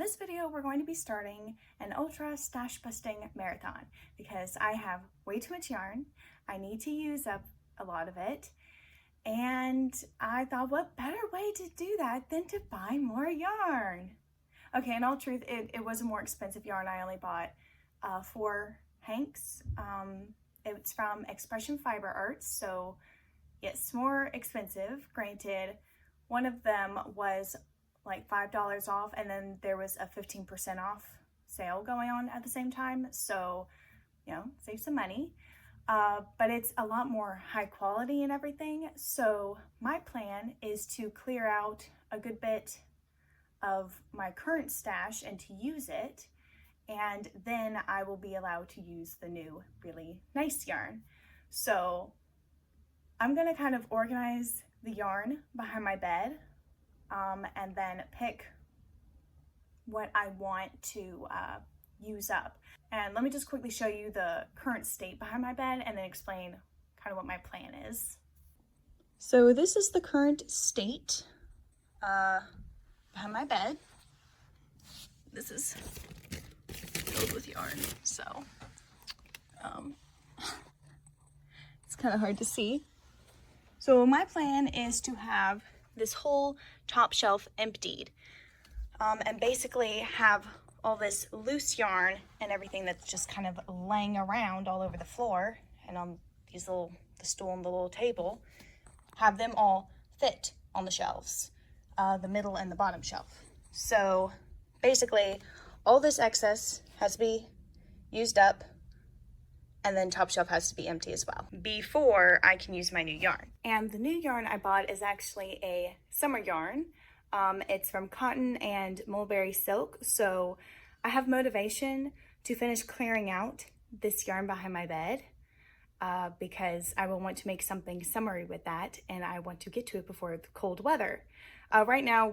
In this video, we're going to be starting an ultra stash busting marathon because I have way too much yarn. I need to use up a lot of it. And I thought, what better way to do that than to buy more yarn? Okay, in all truth, it was a more expensive yarn. I only bought 4 hanks. It's from Expression Fiber Arts, so it's more expensive. Granted, one of them was like $5 off, and then there was a 15% off sale going on at the same time, so you know, save some money. But it's a lot more high quality and everything. So my plan is to clear out a good bit of my current stash and to use it, and then I will be allowed to use the new really nice yarn. So I'm gonna kind of organize the yarn behind my bed and then pick what I want to use up. And let me just quickly show you the current state behind my bed and then explain kind of what my plan is. So this is the current state behind my bed. This is filled with yarn, so it's kind of hard to see. So my plan is to have this whole top shelf emptied and basically have all this loose yarn and everything that's just kind of laying around all over the floor and on these the stool and the little table, have them all fit on the shelves, the middle and the bottom shelf. So basically all this excess has to be used up, and then top shelf has to be empty as well before I can use my new yarn. And the new yarn I bought is actually a summer yarn. It's from cotton and mulberry silk, so I have motivation to finish clearing out this yarn behind my bed because I will want to make something summery with that, and I want to get to it before the cold weather. Right now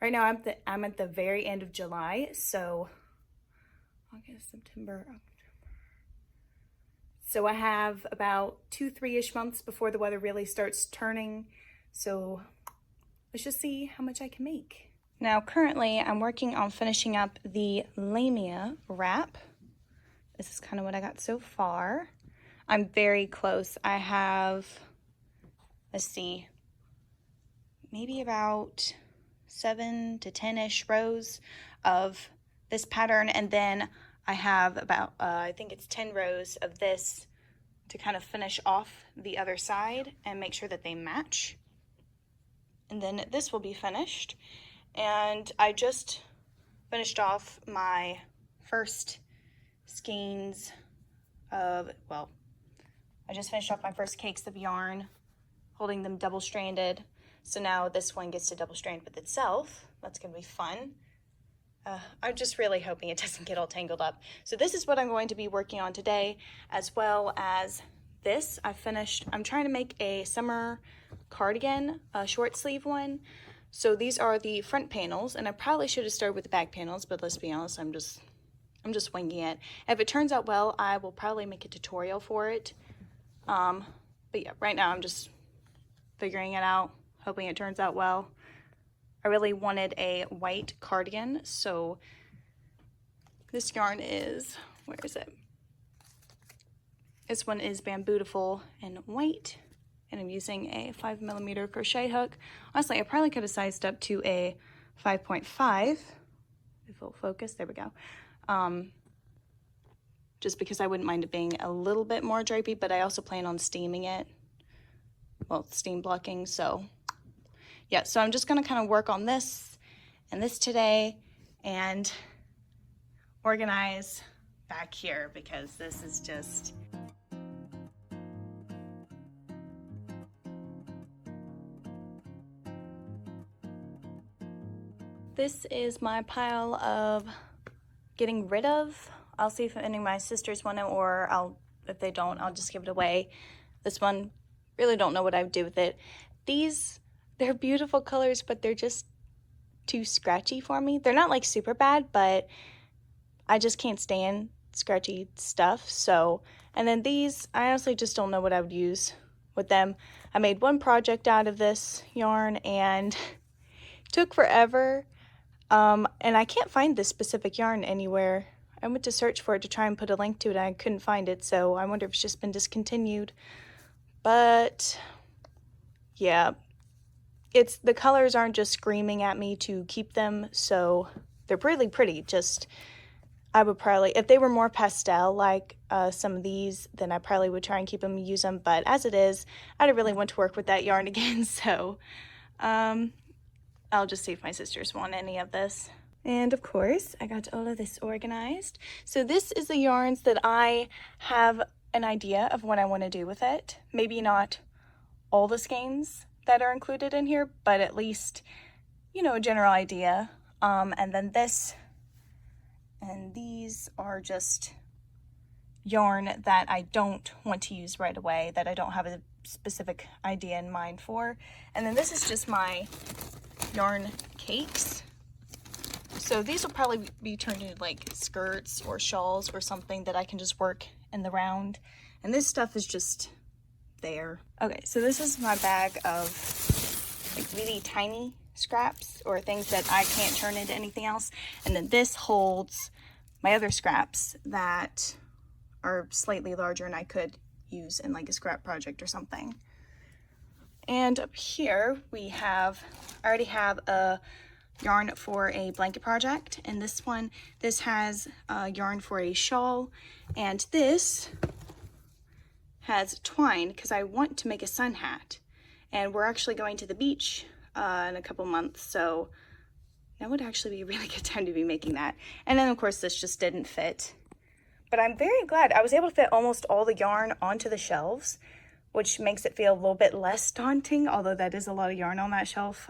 I'm at the very end of July, so August, September, October. So I have about 2-3-ish months before the weather really starts turning. So let's just see how much I can make. Now currently I'm working on finishing up the Lamia wrap. This is kind of what I got so far. I'm very close. I have, let's see, maybe about 7 to 10-ish rows of this pattern, and then I have about, I think it's 10 rows of this to kind of finish off the other side and make sure that they match. And then this will be finished. And I just finished off my first skeins of, well, I just finished off my first cakes of yarn, holding them double-stranded. So now this one gets to double-strand with itself. That's gonna be fun. I'm just really hoping it doesn't get all tangled up. So this is what I'm going to be working on today, as well as this. I'm trying to make a summer cardigan, a short sleeve one. So these are the front panels, and I probably should have started with the back panels, but let's be honest, I'm just winging it. If it turns out well, I will probably make a tutorial for it. But yeah, right now I'm just figuring it out, hoping it turns out well. I really wanted a white cardigan, so this yarn is, where is it? This one is Bambootiful in white, and I'm using a 5mm crochet hook. Honestly, I probably could have sized up to a 5.5, if it'll focus, there we go. Just because I wouldn't mind it being a little bit more drapey, but I also plan on steaming it, well, steam blocking, so. Yeah, so I'm just gonna kind of work on this and this today and organize back here because this is just... This is my pile of getting rid of. I'll see if any of my sisters want it, or if they don't, I'll just give it away. This one, really don't know what I would do with it. They're beautiful colors, but they're just too scratchy for me. They're not like super bad, but I just can't stand scratchy stuff. So, and then these, I honestly just don't know what I would use with them. I made one project out of this yarn and it took forever. And I can't find this specific yarn anywhere. I went to search for it to try and put a link to it and I couldn't find it, so I wonder if it's just been discontinued. But yeah, the colors aren't just screaming at me to keep them, so they're really pretty. Just, I would probably, if they were more pastel like some of these, then I probably would try and keep them and use them. But as it is, I don't really want to work with that yarn again, so I'll just see if my sisters want any of this. And of course, I got all of this organized. So this is the yarns that I have an idea of what I want to do with it. Maybe not all the skeins that are included in here, but at least, you know, a general idea. And then this and these are just yarn that I don't want to use right away, that I don't have a specific idea in mind for. And then this is just my yarn cakes. So these will probably be turned into like skirts or shawls or something that I can just work in the round. And this stuff is just there. Okay, so this is my bag of like really tiny scraps or things that I can't turn into anything else. And then this holds my other scraps that are slightly larger and I could use in like a scrap project or something. And up here we have, I already have a yarn for a blanket project, and this has yarn for a shawl, and this has twine because I want to make a sun hat, and we're actually going to the beach in a couple months, so that would actually be a really good time to be making that. And then of course this just didn't fit, but I'm very glad I was able to fit almost all the yarn onto the shelves, which makes it feel a little bit less daunting, although that is a lot of yarn on that shelf.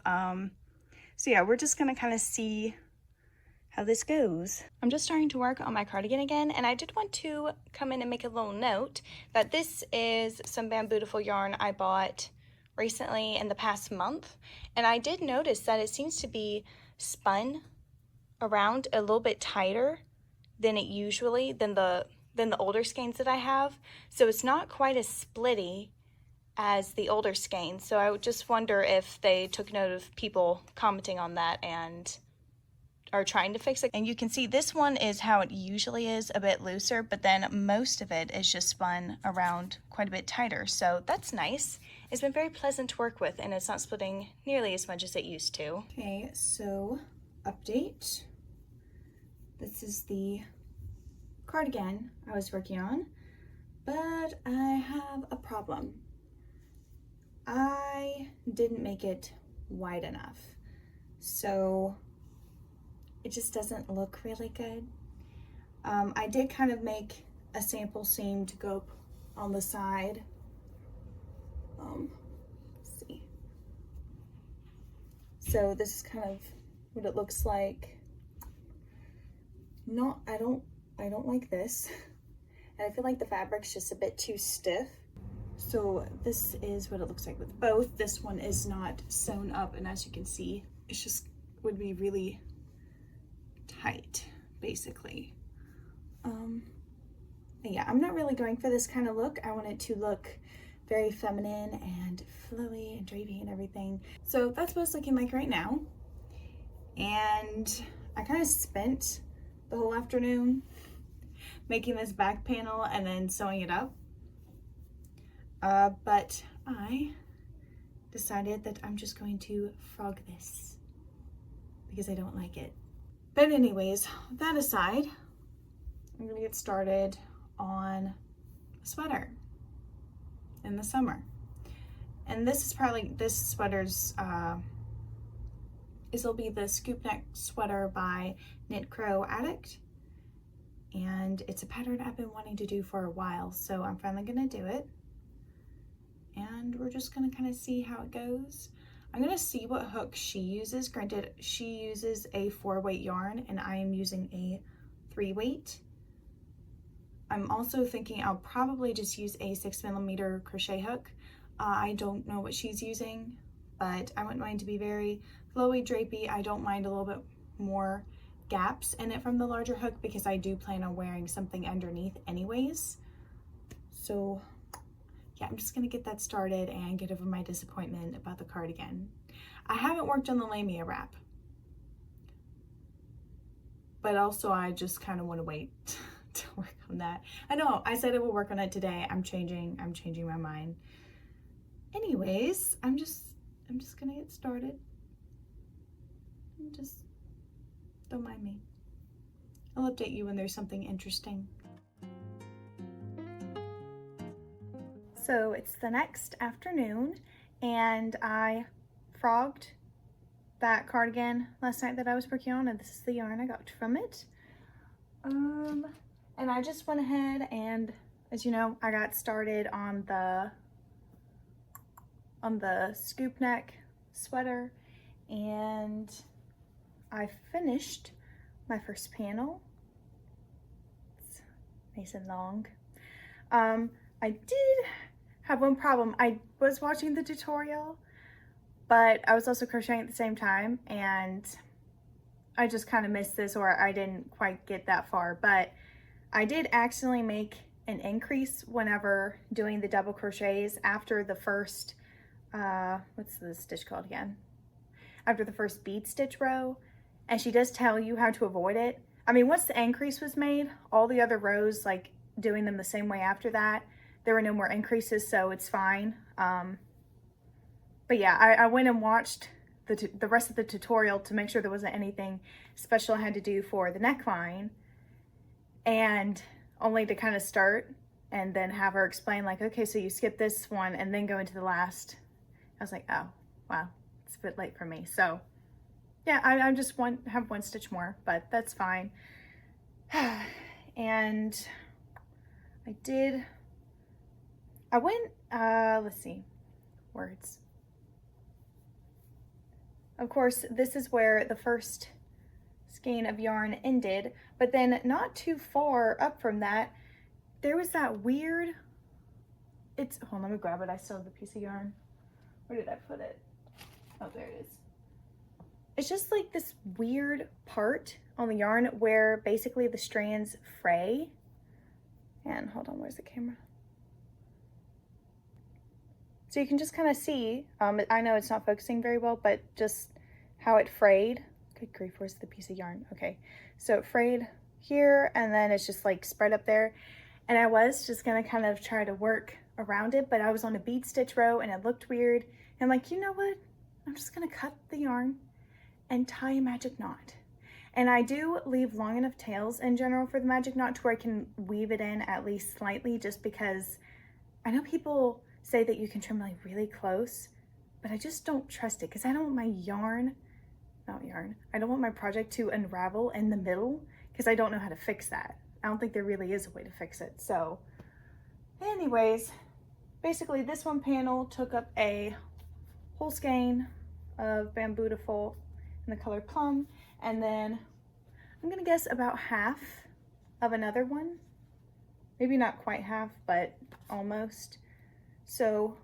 So yeah, we're just gonna kind of see how this goes. I'm just starting to work on my cardigan again, and I did want to come in and make a little note that this is some Bambootiful yarn I bought recently in the past month, and I did notice that it seems to be spun around a little bit tighter than it usually, than the older skeins that I have. So it's not quite as splitty as the older skeins. So I would just wonder if they took note of people commenting on that and are trying to fix it. And you can see this one is how it usually is, a bit looser, but then most of it is just spun around quite a bit tighter. So that's nice. It's been very pleasant to work with, and it's not splitting nearly as much as it used to. Okay, so update. This is the cardigan I was working on, but I have a problem. I didn't make it wide enough, so it just doesn't look really good. I did kind of make a sample seam to go on the side. Let's see. So this is kind of what it looks like. I don't like this, and I feel like the fabric's just a bit too stiff. So this is what it looks like with both. This one is not sewn up, and as you can see, it just would be really tight, basically. Yeah, I'm not really going for this kind of look. I want it to look very feminine and flowy and drapey and everything. So that's what it's looking like right now. And I kind of spent the whole afternoon making this back panel and then sewing it up. But I decided that I'm just going to frog this because I don't like it. But anyways, that aside, I'm gonna get started on a sweater in the summer. And this is probably, this sweater's, this will be the scoop neck sweater by Knit Crow Addict. And it's a pattern I've been wanting to do for a while, so I'm finally gonna do it. And we're just gonna kind of see how it goes. I'm gonna see what hook she uses. Granted, she uses a 4-weight yarn and I am using a 3-weight. I'm also thinking I'll probably just use a 6mm crochet hook. I don't know what she's using, but I want mine to be very flowy, drapey. I don't mind a little bit more gaps in it from the larger hook because I do plan on wearing something underneath anyways. So yeah, I'm just gonna get that started and get over my disappointment about the cardigan. I haven't worked on the Lamia wrap. but also I just kind of want to wait to work on that. I know I said I will work on it today. I'm changing my mind. Anyways, I'm just gonna get started. Just don't mind me. I'll update you when there's something interesting. So it's the next afternoon, and I frogged that cardigan last night that I was working on, and this is the yarn I got from it. And I just went ahead and, as you know, I got started on the scoop neck sweater, and I finished my first panel. It's nice and long. I did have one problem. I was watching the tutorial, but I was also crocheting at the same time, and I just kind of missed this, or I didn't quite get that far. But I did accidentally make an increase whenever doing the double crochets after the first, what's the stitch called again? After the first bead stitch row, and she does tell you how to avoid it. I mean, once the increase was made, all the other rows, like doing them the same way after that, there were no more increases, so it's fine. But yeah, I went and watched the rest of the tutorial to make sure there wasn't anything special I had to do for the neckline, and only to kind of start and then have her explain, like, okay, so you skip this one and then go into the last. I was like, oh, wow, it's a bit late for me. So yeah, I just have one stitch more, but that's fine. And I went, let's see, words. Of course, this is where the first skein of yarn ended, but then not too far up from that, there was that weird, hold on, let me grab it. I still have the piece of yarn. Where did I put it? Oh, there it is. It's just like this weird part on the yarn where basically the strands fray. And hold on, where's the camera? So you can just kind of see, I know it's not focusing very well, but just how it frayed. Good grief, where's the piece of yarn? Okay, so it frayed here, and then it's just like spread up there. And I was just gonna kind of try to work around it, but I was on a bead stitch row and it looked weird. And I'm like, you know what? I'm just gonna cut the yarn and tie a magic knot. And I do leave long enough tails in general for the magic knot to where I can weave it in at least slightly, just because I know people say that you can trim like really close, but I just don't trust it because I don't want my I don't want my project to unravel in the middle because I don't know how to fix that. I don't think there really is a way to fix it. So anyways, basically this one panel took up a whole skein of Bambootiful in the color Plum, and then I'm gonna guess about half of another one. Maybe not quite half, but almost. So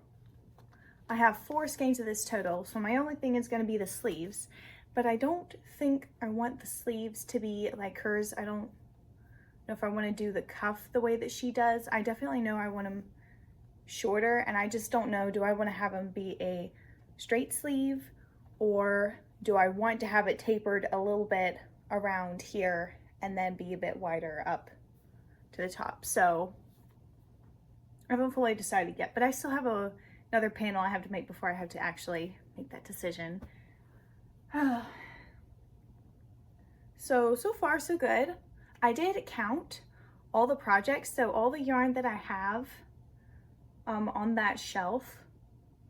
I have 4 skeins of this total, so my only thing is gonna be the sleeves, but I don't think I want the sleeves to be like hers. I don't know if I wanna do the cuff the way that she does. I definitely know I want them shorter, and I just don't know, do I wanna have them be a straight sleeve, or do I want to have it tapered a little bit around here and then be a bit wider up to the top? So I haven't fully decided yet, but I still have another panel I have to make before I have to actually make that decision. So far so good. I did count all the projects, so all the yarn that I have on that shelf,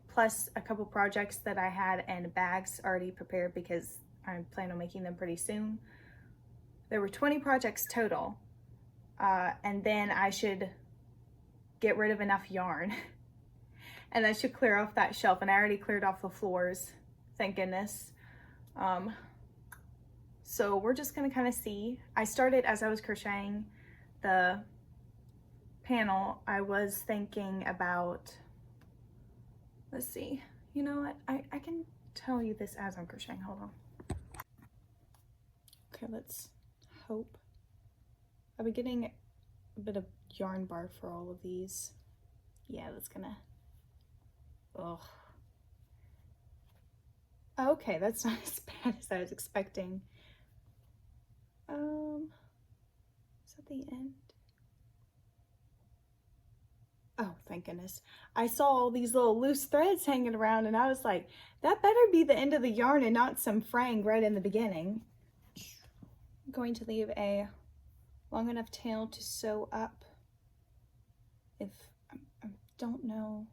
plus a couple projects that I had in bags already prepared because I plan on making them pretty soon. There were 20 projects total, and then I should get rid of enough yarn and that should clear off that shelf, and I already cleared off the floors, thank goodness. So we're just gonna kind of see. I started, as I was crocheting the panel, I was thinking about, let's see, you know what, I can tell you this as I'm crocheting, hold on. Okay, let's hope. I've been getting a bit of yarn bark for all of these. Yeah, that's gonna, ugh. Okay, that's not as bad as I was expecting. Is that the end? Oh, thank goodness. I saw all these little loose threads hanging around and I was like, that better be the end of the yarn and not some fraying right in the beginning. I'm going to leave a long enough tail to sew up. If I don't know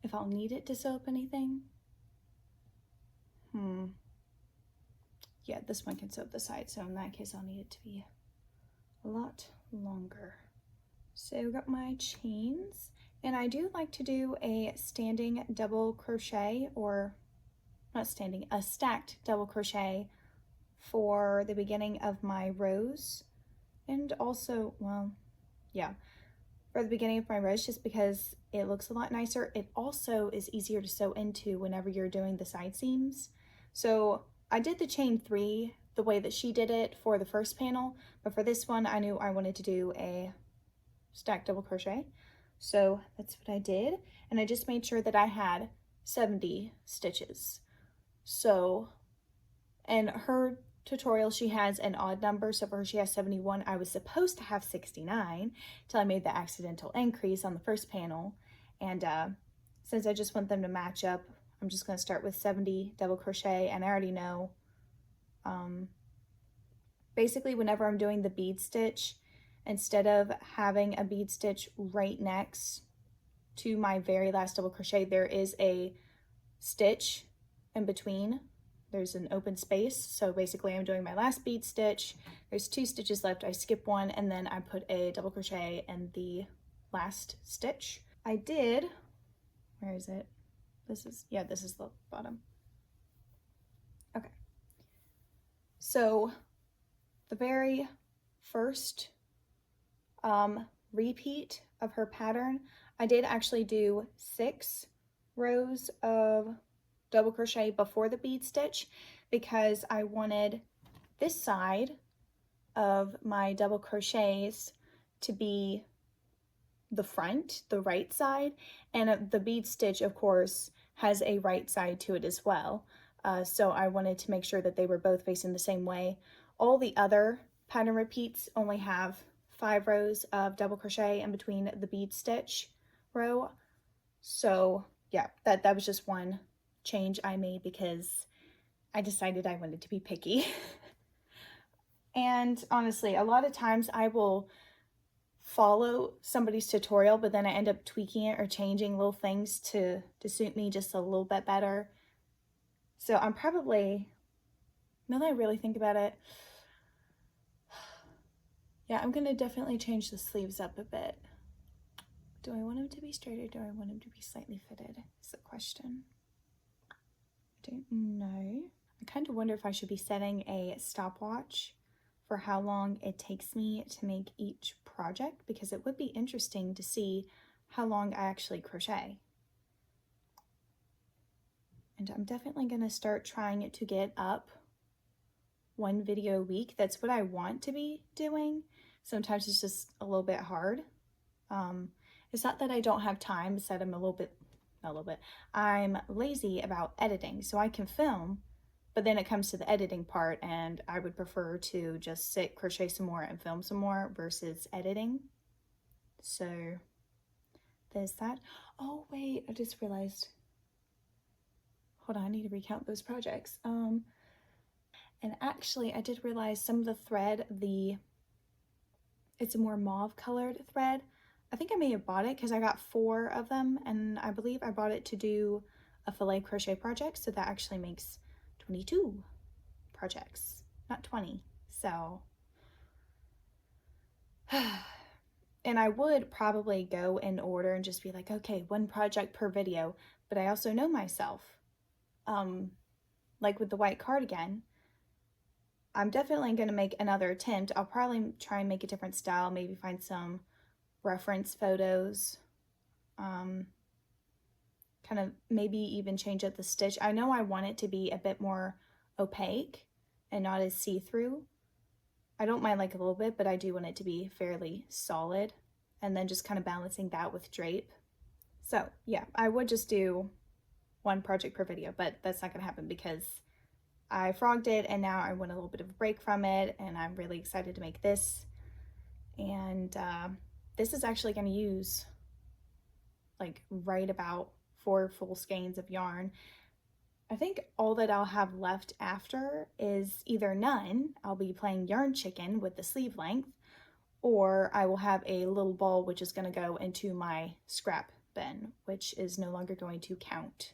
if I'll need it to sew up anything. Yeah, this one can sew up the side, so in that case I'll need it to be a lot longer. So I've got my chains, and I do like to do a standing double crochet, or not standing, a stacked double crochet for the beginning of my rows, and also, well, yeah, for the beginning of my rows, just because it looks a lot nicer. It also is easier to sew into whenever you're doing the side seams. So I did the chain 3 the way that she did it for the first panel, but for this one I knew I wanted to do a stacked double crochet, so that's what I did. And I just made sure that I had 70 stitches. So in her tutorial she has an odd number, so for her she has 71. I was supposed to have 69 till I made the accidental increase on the first panel, and since I just want them to match up, I'm just going to start with 70 double crochet. And I already know basically whenever I'm doing the bead stitch, instead of having a bead stitch right next to my very last double crochet, there is a stitch in between. There's an open space, so basically I'm doing my last bead stitch, there's 2 stitches left, I skip one, and then I put a double crochet in the last stitch. I did, where is it? This is, yeah, this is the bottom. Okay, so the very first repeat of her pattern, I did actually do 6 rows of double crochet before the bead stitch, because I wanted this side of my double crochets to be the front, the right side, and the bead stitch of course has a right side to it as well. So I wanted to make sure that they were both facing the same way. All the other pattern repeats only have 5 rows of double crochet in between the bead stitch row. So yeah, that was just one change I made because I decided I wanted to be picky. And honestly, a lot of times I will follow somebody's tutorial, but then I end up tweaking it or changing little things to suit me just a little bit better. So I'm probably, now that I really think about it, yeah, I'm gonna definitely change the sleeves up a bit. Do I want them to be straight or do I want them to be slightly fitted is the question. I don't know. I kind of wonder if I should be setting a stopwatch for how long it takes me to make each project, because it would be interesting to see how long I actually crochet. And I'm definitely going to start trying to get up 1 video a week. That's what I want to be doing. Sometimes it's just a little bit hard. It's not that I don't have time, it's that I'm lazy about editing. So I can film, but then it comes to the editing part and I would prefer to just sit, crochet some more and film some more versus editing. So there's that. Oh wait, I just realized, hold on, I need to recount those projects. And actually I did realize some of the thread, it's a more mauve colored thread. I think I may have bought it because I got 4 of them, and I believe I bought it to do a filet crochet project, so that actually makes 22 projects, not 20. So and I would probably go in order and just be like, okay, 1 project per video, but I also know myself. Like with the white cardigan, I'm definitely going to make another attempt. I'll probably try and make a different style, maybe find some reference photos, kind of maybe even change up the stitch. I know I want it to be a bit more opaque and not as see-through. I don't mind like a little bit, but I do want it to be fairly solid, and then just kind of balancing that with drape. So yeah, I would just do 1 project per video, but that's not gonna happen because I frogged it and now I want a little bit of a break from it, and I'm really excited to make this. And this is actually going to use like right about 4 full skeins of yarn. I think all that I'll have left after is either none, I'll be playing yarn chicken with the sleeve length, or I will have a little ball which is going to go into my scrap bin, which is no longer going to count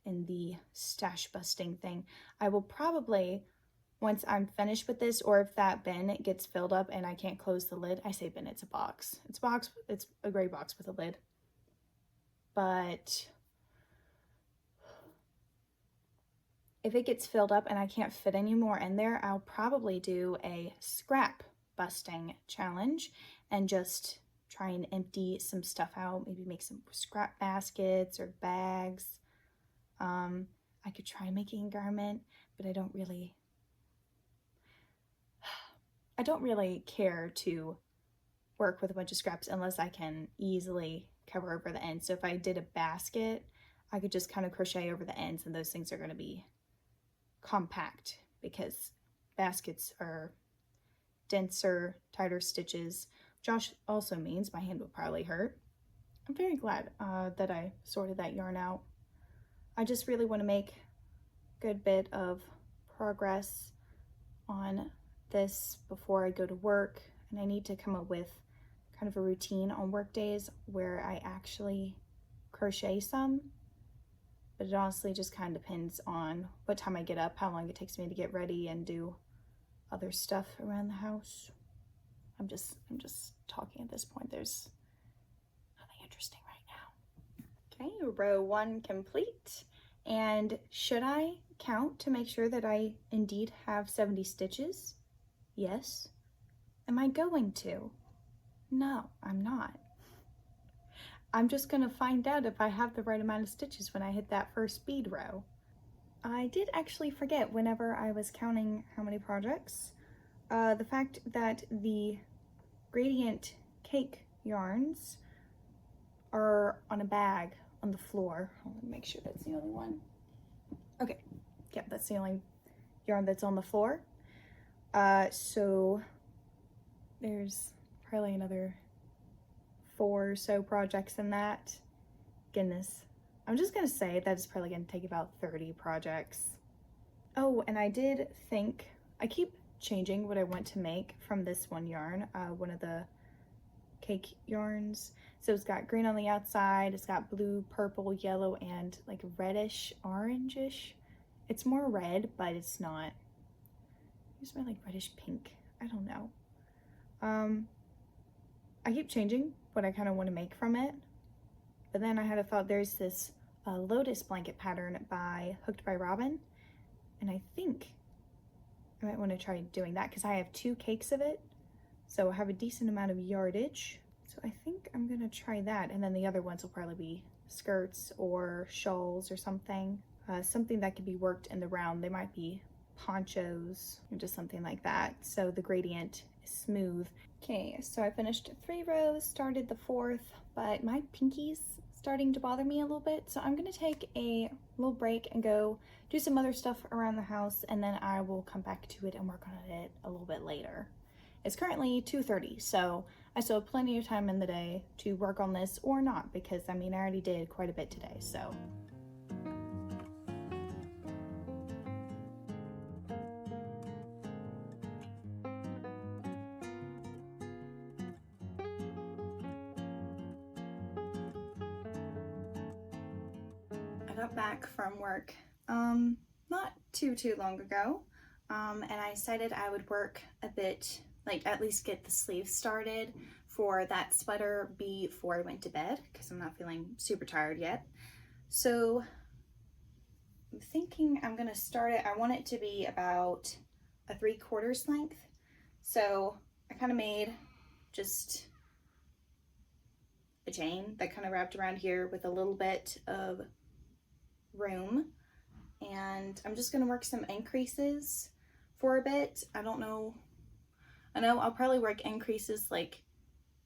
in the stash busting thing. I will probably, once I'm finished with this, or if that bin gets filled up and I can't close the lid, I say bin, it's a box. It's a gray box with a lid. But if it gets filled up and I can't fit any more in there, I'll probably do a scrap busting challenge and just try and empty some stuff out, maybe make some scrap baskets or bags. I could try making a garment, but I don't really care to work with a bunch of scraps unless I can easily cover over the ends. So if I did a basket, I could just kind of crochet over the ends, and those things are going to be compact because baskets are denser, tighter stitches, which also means my hand will probably hurt. I'm very glad that I sorted that yarn out. I just really want to make a good bit of progress on this before I go to work, and I need to come up with kind of a routine on work days where I actually crochet some, but it honestly just kind of depends on what time I get up, how long it takes me to get ready and do other stuff around the house. I'm just talking at this point. There's nothing interesting right now. Okay, row 1 complete. And should I count to make sure that I indeed have 70 stitches? Yes. Am I going to? No, I'm not. I'm just gonna find out if I have the right amount of stitches when I hit that first bead row. I did actually forget whenever I was counting how many projects, the fact that the gradient cake yarns are on a bag on the floor. Let me make sure that's the only one. Okay, yeah, that's the only yarn that's on the floor. So there's probably another 4 or so projects in that. Goodness, I'm just gonna say that it's probably gonna take about 30 projects. Oh, and I did think, I keep changing what I want to make from this one yarn, one of the cake yarns. So it's got green on the outside, it's got blue, purple, yellow, and like reddish, orangish. It's more red, but it's not. It's more like reddish pink. I don't know. I keep changing what I kind of want to make from it. But then I had a thought, there's this lotus blanket pattern by Hooked by Robin. And I think I might want to try doing that because I have 2 cakes of it. So I have a decent amount of yardage. So I think I'm gonna try that. And then the other ones will probably be skirts or shawls or something. Something that could be worked in the round. They might be ponchos or just something like that. So the gradient is smooth. Okay, so I finished 3 rows, started the 4th, but my pinky's starting to bother me a little bit. So I'm gonna take a little break and go do some other stuff around the house, and then I will come back to it and work on it a little bit later. It's currently 2:30, so I still have plenty of time in the day to work on this or not, because I mean, I already did quite a bit today, so. I got back from work not too long ago, and I decided I would work a bit, like at least get the sleeves started for that sweater before I went to bed, because I'm not feeling super tired yet. So I'm thinking I'm gonna start it, I want it to be about a 3/4 length. So I kind of made just a chain that kind of wrapped around here with a little bit of room, and I'm just gonna work some increases for a bit. I know I'll probably work increases like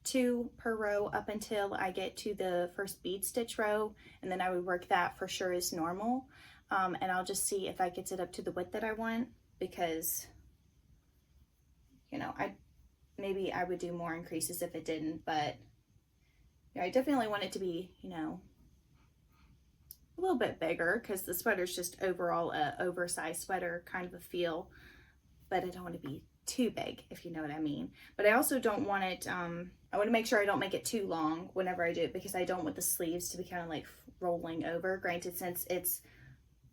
2 per row up until I get to the first bead stitch row, and then I would work that for sure as normal. and I'll just see if that gets it up to the width that I want, because, you know, maybe I would do more increases if it didn't, but yeah, I definitely want it to be, you know, a little bit bigger, because the sweater's just overall a oversized sweater kind of a feel, but I don't want to be too big, if you know what I mean. But I also don't want it, I want to make sure I don't make it too long whenever I do it, because I don't want the sleeves to be kind of like rolling over. Granted, since it's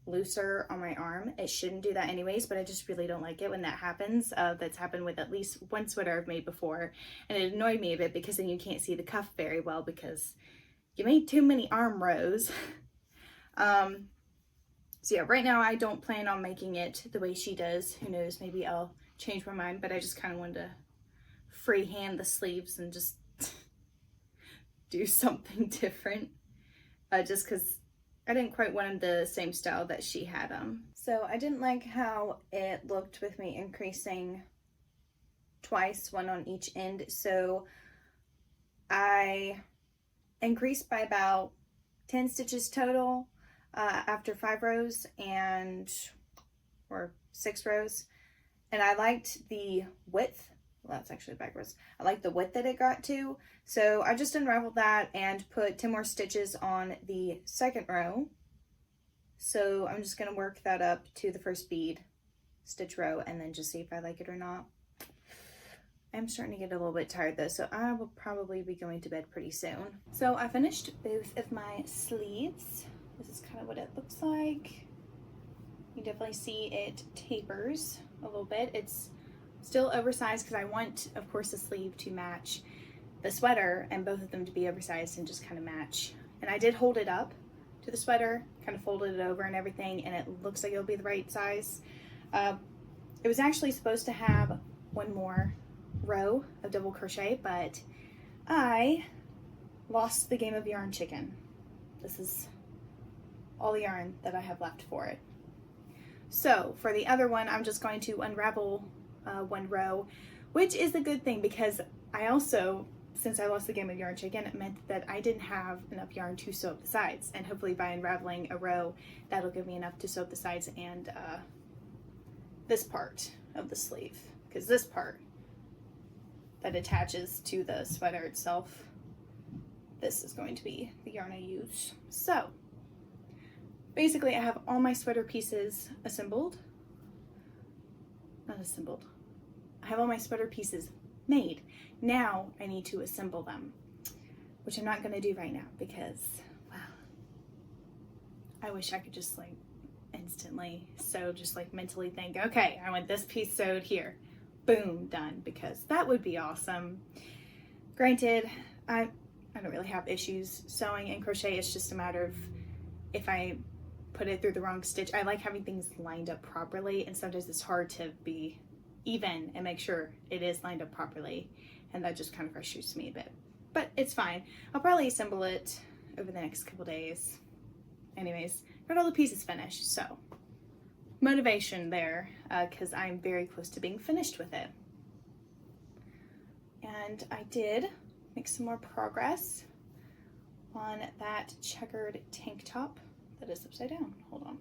looser on my arm, it shouldn't do that anyways, but I just really don't like it when that happens. That's happened with at least one sweater I've made before, and it annoyed me a bit, because then you can't see the cuff very well because you made too many arm rows. So yeah, right now I don't plan on making it the way she does. Who knows, maybe I'll change my mind, but I just kind of wanted to freehand the sleeves and just do something different, just because I didn't quite want the same style that she had. So I didn't like how it looked with me increasing twice, one on each end, so I increased by about 10 stitches total after 5 rows or 6 rows, and I liked the width. Well, that's actually backwards. I like the width that it got to, so I just unraveled that and put 10 more stitches on the second row. So I'm just going to work that up to the first bead stitch row and then just see if I like it or not. I'm starting to get a little bit tired though, so I will probably be going to bed pretty soon. So I finished both of my sleeves. This is kind of what it looks like. You definitely see it tapers a little bit. It's still oversized because I want, of course, the sleeve to match the sweater, and both of them to be oversized and just kind of match. And I did hold it up to the sweater, kind of folded it over and everything, and it looks like it'll be the right size. It was actually supposed to have one more row of double crochet, but I lost the game of yarn chicken. This is all the yarn that I have left for it. So for the other one, I'm just going to unravel one row, which is a good thing, because I also, since I lost the game of yarn chicken, it meant that I didn't have enough yarn to sew up the sides, and hopefully by unraveling a row, that'll give me enough to sew up the sides and this part of the sleeve, because this part that attaches to the sweater itself, this is going to be the yarn I use. So basically I have all my sweater pieces assembled. Not assembled. I have all my sweater pieces made. Now I need to assemble them, which I'm not going to do right now because, well, I wish I could just like instantly sew, just like mentally think, okay, I want this piece sewed here. Boom, done, because that would be awesome. Granted, I don't really have issues sewing and crochet. It's just a matter of if I put it through the wrong stitch. I like having things lined up properly, and sometimes it's hard to be even and make sure it is lined up properly, and that just kind of frustrates me a bit. But it's fine. I'll probably assemble it over the next couple days. Anyways, got all the pieces finished, so motivation there, because I'm very close to being finished with it. And I did make some more progress on that checkered tank top that is upside down. Hold on.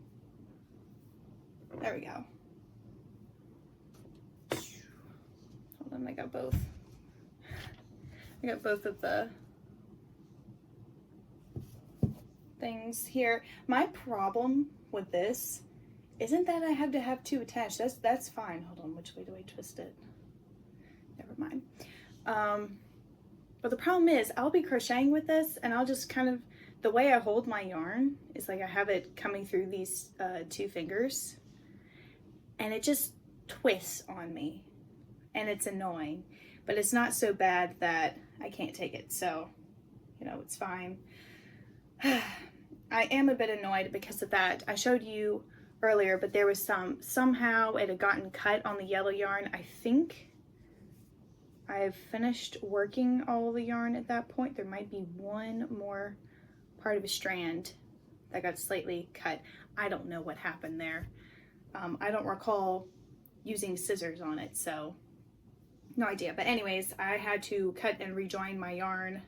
There we go. Hold on, I got both. I got both of the things here. My problem with this isn't that I have to have 2 attached. That's fine. Hold on, which way do I twist it? Never mind. But the problem is I'll be crocheting with this, and I'll just kind of, the way I hold my yarn is like I have it coming through these 2 fingers, and it just twists on me, and it's annoying, but it's not so bad that I can't take it, so, you know, it's fine. I am a bit annoyed because of that. I showed you earlier, but there was somehow it had gotten cut on the yellow yarn. I think I've finished working all the yarn at that point. There might be one more part of a strand that got slightly cut. I don't know what happened there. I don't recall using scissors on it, so no idea. But anyways, I had to cut and rejoin my yarn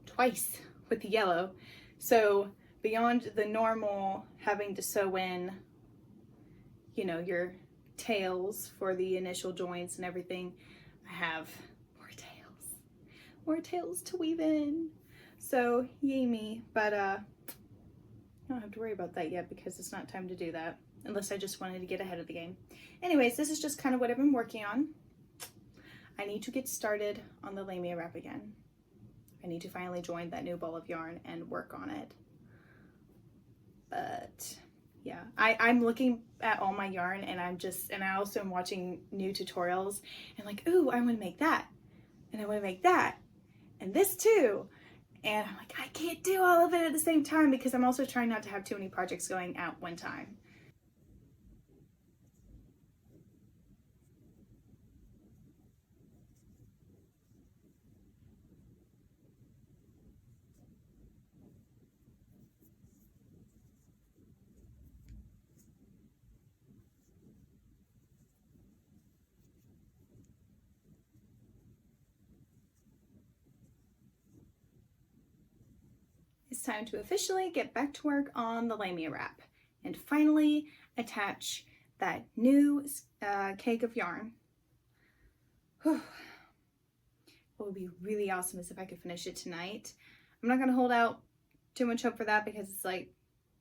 twice with the yellow. So beyond the normal having to sew in, you know, your tails for the initial joints and everything, I have more tails to weave in. So yay me, but I don't have to worry about that yet because it's not time to do that unless I just wanted to get ahead of the game. Anyways, this is just kind of what I've been working on. I need to get started on the Lamia wrap again. I need to finally join that new ball of yarn and work on it. But yeah, I'm looking at all my yarn and I also am watching new tutorials and like, ooh, I want to make that and I want to make that and this too. And I'm like, I can't do all of it at the same time because I'm also trying not to have too many projects going at one time. It's time to officially get back to work on the Lamia wrap and finally attach that new cake of yarn. Whew. What would be really awesome is if I could finish it tonight. I'm not gonna hold out too much hope for that because it's like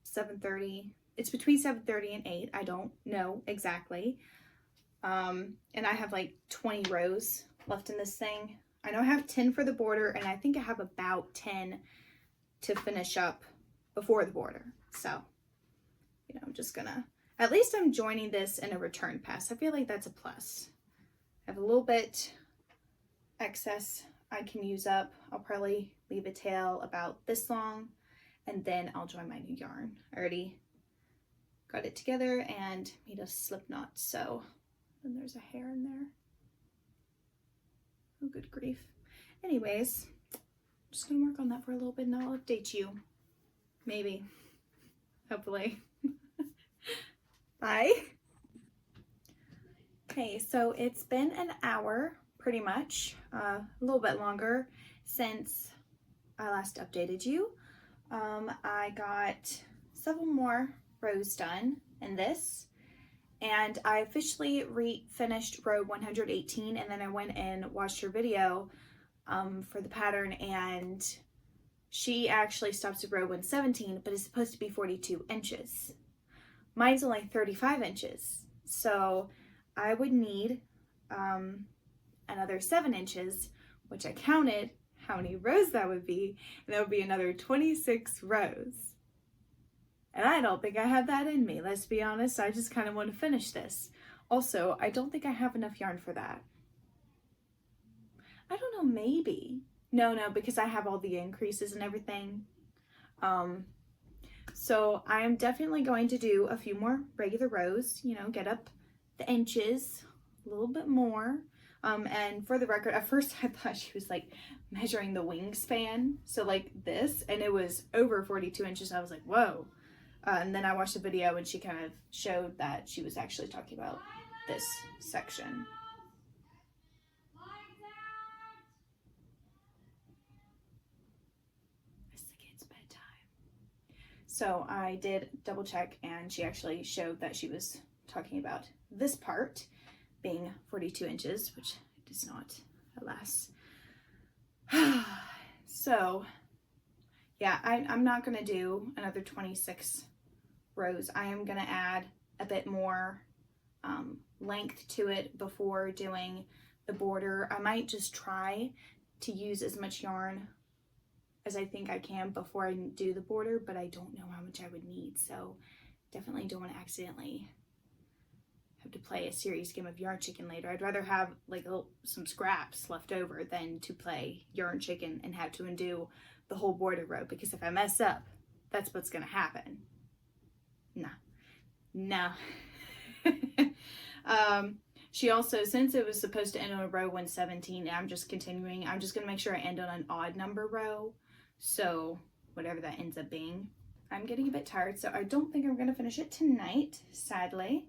7:30. It's between 7:30 and 8. I don't know exactly. And I have like 20 rows left in this thing. I know I have 10 for the border and I think I have about 10 to finish up before the border. So, you know, I'm just gonna, at least I'm joining this in a return pass. I feel like that's a plus. I have a little bit excess I can use up. I'll probably leave a tail about this long and then I'll join my new yarn. I already got it together and made a slip knot. So then there's a hair in there. Oh, good grief. Anyways, just gonna work on that for a little bit and I'll update you. Maybe. Hopefully. Bye. Okay, so it's been an hour pretty much, a little bit longer since I last updated you. I got several more rows done in this and I officially finished row 118 and then I went and watched her video for the pattern and she actually stops at row 117 but it's supposed to be 42 inches. Mine's only 35 inches, so I would need another 7 inches, which I counted how many rows that would be, and that would be another 26 rows. And I don't think I have that in me, let's be honest. I just kind of want to finish this. Also, I don't think I have enough yarn for that. I don't know, maybe. No, because I have all the increases and everything. So I am definitely going to do a few more regular rows, you know, get up the inches a little bit more. And for the record, at first I thought she was like measuring the wingspan, so like this, and it was over 42 inches. I was like, whoa. And then I watched the video and she kind of showed that she was actually talking about this section. It's the kids' bedtime. So I did double check and she actually showed that she was talking about this part being 42 inches, which it is not, alas. So yeah, I'm not gonna do another 26 rows. I am gonna add a bit more length to it before doing the border. I might just try to use as much yarn as I think I can before I do the border, but I don't know how much I would need, so definitely don't want to accidentally have to play a serious game of yarn chicken later. I'd rather have like some scraps left over than to play yarn chicken and have to undo the whole border row, because if I mess up, that's what's gonna happen. Nah. She also, since it was supposed to end on a row 117, I'm just continuing. I'm just gonna make sure I end on an odd number row, so whatever that ends up being. I'm getting a bit tired, so I don't think I'm gonna finish it tonight, sadly.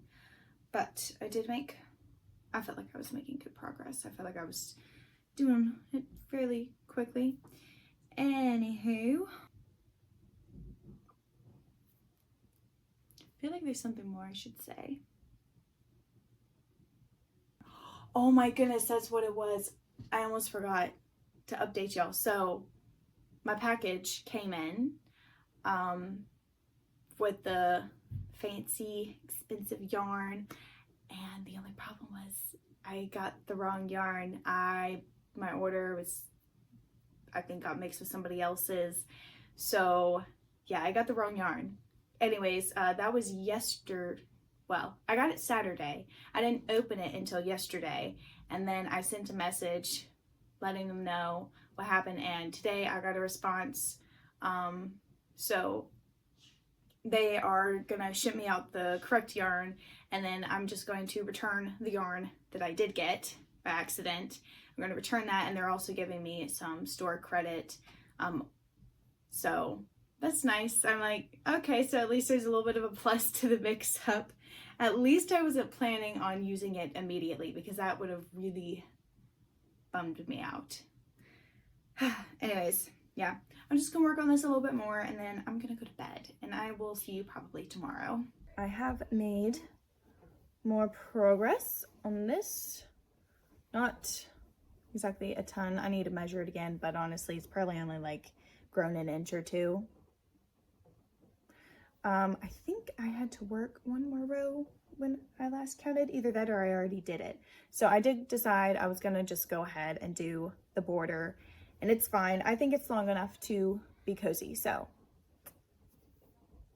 But I felt like I was making good progress. I felt like I was doing it fairly quickly. Anywho, feel like there's something more I should say. Oh my goodness, that's what it was. I almost forgot to update y'all. So my package came in with the fancy expensive yarn, and the only problem was I got the wrong yarn. My order was, I think, got mixed with somebody else's. So yeah, I got the wrong yarn. Anyways, that was yesterday. Well, I got it Saturday. I didn't open it until yesterday, and then I sent a message letting them know what happened, and today I got a response. So they are gonna ship me out the correct yarn, and then I'm just going to return the yarn that I did get by accident. I'm gonna return that, and they're also giving me some store credit. So that's nice. I'm like, okay, so at least there's a little bit of a plus to the mix up. At least I wasn't planning on using it immediately, because that would have really bummed me out. Anyways, yeah, I'm just gonna work on this a little bit more, and then I'm gonna go to bed, and I will see you probably tomorrow. I have made more progress on this. Not exactly a ton. I need to measure it again, but honestly, it's probably only like grown an inch or two. I think I had to work one more row when I last counted. Either that or I already did it. So I did decide I was gonna just go ahead and do the border, and it's fine. I think it's long enough to be cozy. So,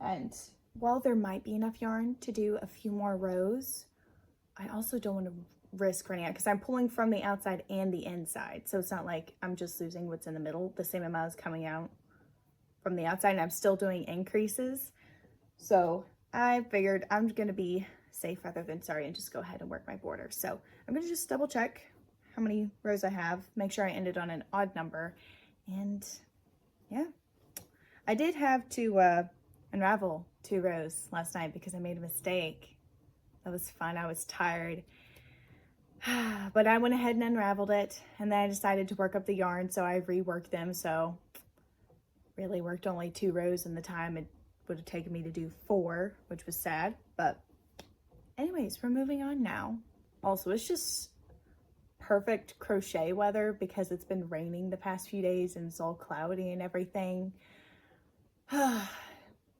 and while there might be enough yarn to do a few more rows, I also don't want to risk running out, because I'm pulling from the outside and the inside. So it's not like I'm just losing what's in the middle. The same amount is coming out from the outside, and I'm still doing increases. So I figured I'm gonna be safe rather than sorry and just go ahead and work my border. So I'm gonna just double check how many rows I have, make sure I ended on an odd number, and yeah. I did have to unravel 2 rows last night because I made a mistake. That was fun. I was tired. But I went ahead and unraveled it, and then I decided to work up the yarn, so I reworked them. So really worked only 2 rows in the time it would have taken me to do 4, which was sad. But anyways, we're moving on now. Also, it's just perfect crochet weather because it's been raining the past few days and it's all cloudy and everything.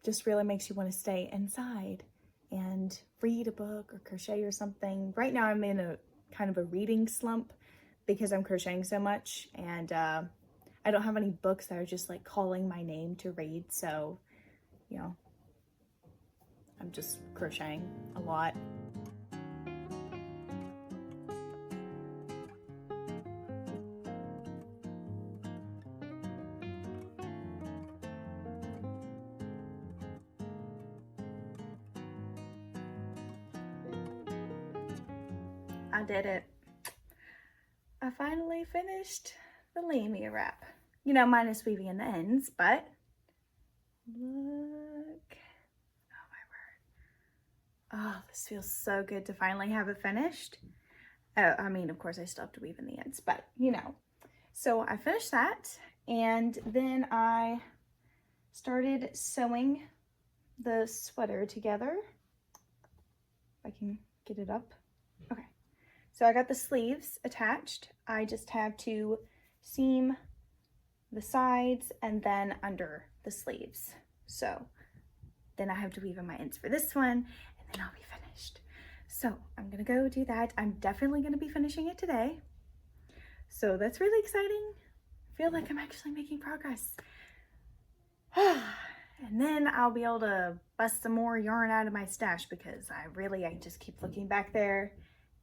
Just really makes you want to stay inside and read a book or crochet or something. Right now I'm in a kind of a reading slump because I'm crocheting so much, and I don't have any books that are just like calling my name to read. So, you know, I'm just crocheting a lot. I did it. I finally finished the Lamia wrap. You know, minus weaving in the ends, but look. Oh my word. Oh, this feels so good to finally have it finished. Oh, I mean, of course I still have to weave in the ends, but you know. So I finished that, and then I started sewing the sweater together. If I can get it up. Okay. So I got the sleeves attached. I just have to seam the sides and then under the sleeves. So then I have to weave in my ends for this one, and then I'll be finished. So I'm gonna go do that. I'm definitely gonna be finishing it today. So that's really exciting. I feel like I'm actually making progress. And then I'll be able to bust some more yarn out of my stash, because I just keep looking back there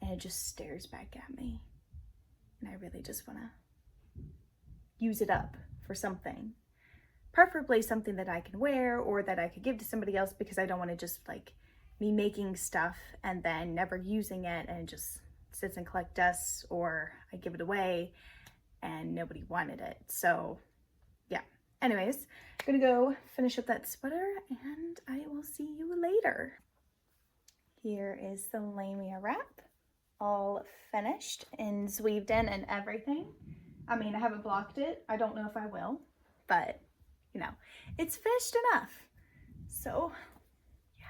and it just stares back at me. And I really just want to use it up for something. Preferably something that I can wear or that I could give to somebody else, because I don't want to just like me making stuff and then never using it and it just sits and collect dust, or I give it away and nobody wanted it. So yeah. Anyways, I'm gonna go finish up that sweater and I will see you later. Here is the Lamia wrap, all finished and weaved in and everything. I mean, I haven't blocked it. I don't know if I will, but you know, it's finished enough. So yeah,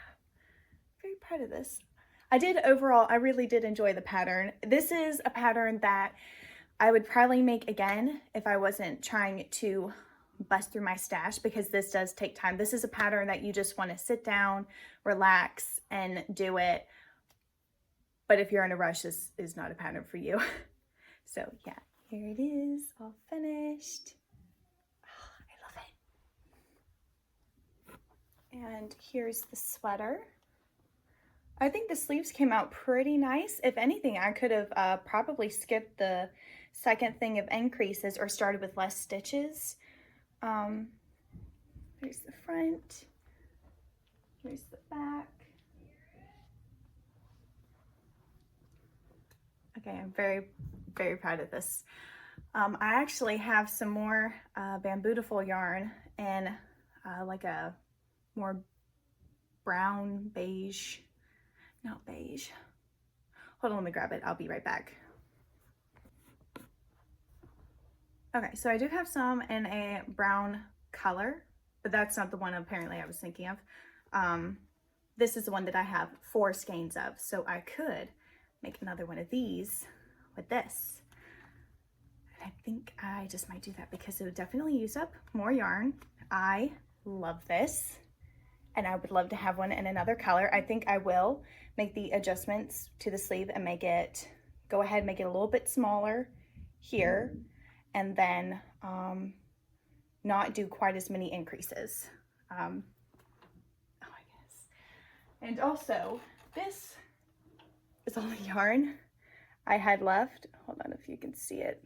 proud of this. I did overall, I really did enjoy the pattern. This is a pattern that I would probably make again if I wasn't trying to bust through my stash, because this does take time. This is a pattern that you just want to sit down, relax, and do it. But if you're in a rush, this is not a pattern for you. So yeah, here it is, all finished. Oh, I love it. And here's the sweater. I think the sleeves came out pretty nice. If anything, I could have probably skipped the second thing of increases or started with less stitches. There's the front. Here's the back. Okay, I'm very, very proud of this. I actually have some more Bambootiful yarn in like a more brown beige. Not beige. Hold on, let me grab it. I'll be right back. Okay, so I do have some in a brown color, but that's not the one apparently I was thinking of. This is the one that I have 4 skeins of, so I could make another one of these with this. And I think I just might do that because it would definitely use up more yarn. I love this, and I would love to have one in another color. I think I will make the adjustments to the sleeve and make it, go ahead, make it a little bit smaller here, and then not do quite as many increases. Oh, I guess. And also, this is all the yarn I had left. Hold on if you can see it.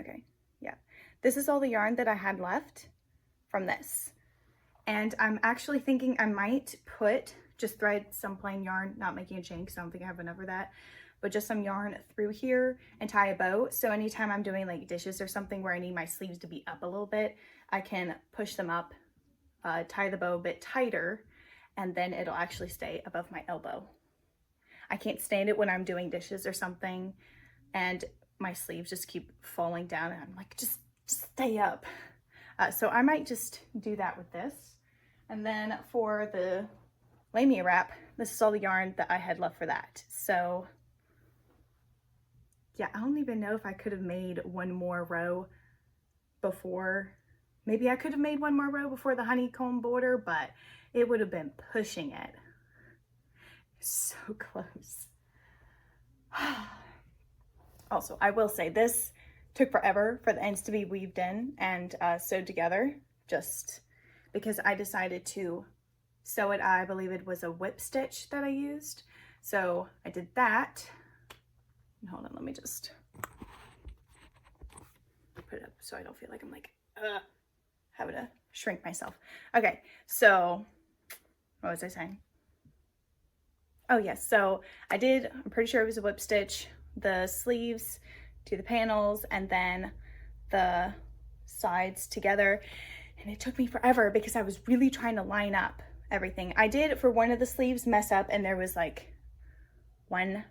Okay, yeah. This is all the yarn that I had left from this. And I'm actually thinking I might just thread some plain yarn, not making a chain because I don't think I have enough of that, but just some yarn through here and tie a bow. So anytime I'm doing like dishes or something where I need my sleeves to be up a little bit, I can push them up, tie the bow a bit tighter, and then it'll actually stay above my elbow. I can't stand it when I'm doing dishes or something and my sleeves just keep falling down and I'm like, just stay up. So I might just do that with this. And then for the Lamia wrap, this is all the yarn that I had left for that. So yeah, I don't even know if I could have made one more row before. Maybe I could have made one more row before the honeycomb border, but it would have been pushing it. So close. Also, I will say this took forever for the ends to be weaved in and sewed together, just because I decided to sew it. I believe it was a whip stitch that I used. So I did that. And hold on, let me just put it up so I don't feel like I'm like having to shrink myself. Okay, so what was I saying? Oh yes, so I'm pretty sure it was a whip stitch, the sleeves to the panels and then the sides together. And it took me forever because I was really trying to line up everything. I did for one of the sleeves mess up and there was like one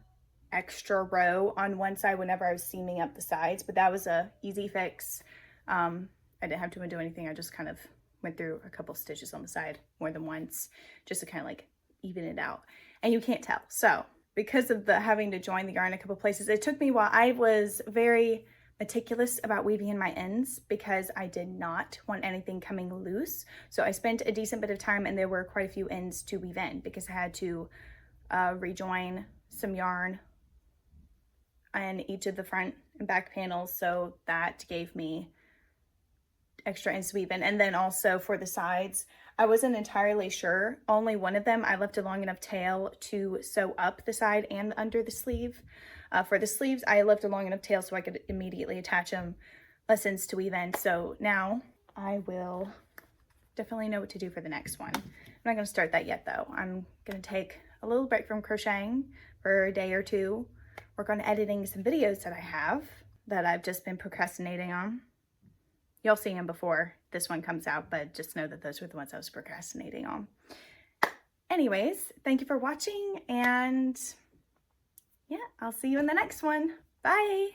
extra row on one side whenever I was seaming up the sides, but that was a easy fix. I didn't have to do anything. I just kind of went through a couple stitches on the side more than once just to kind of like even it out. And you can't tell. So because of the having to join the yarn a couple places, it took me a while. I was very meticulous about weaving in my ends because I did not want anything coming loose. So I spent a decent bit of time and there were quite a few ends to weave in because I had to rejoin some yarn on each of the front and back panels. So that gave me extra ends to weave in. And then also for the sides, I wasn't entirely sure. Only one of them, I left a long enough tail to sew up the side and under the sleeve. For the sleeves, I left a long enough tail so I could immediately attach them, less ends to weave in. So now I will definitely know what to do for the next one. I'm not going to start that yet though. I'm going to take a little break from crocheting for a day or two, work on editing some videos that I have that I've just been procrastinating on. You'll see them before this one comes out, but just know that those were the ones I was procrastinating on. Anyways, thank you for watching, and yeah, I'll see you in the next one. Bye.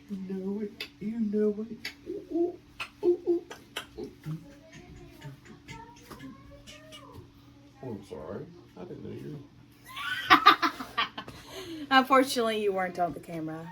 You know it, you know it. Ooh, ooh, ooh, ooh. Oh, I'm sorry. I didn't know you. Unfortunately, you weren't on the camera.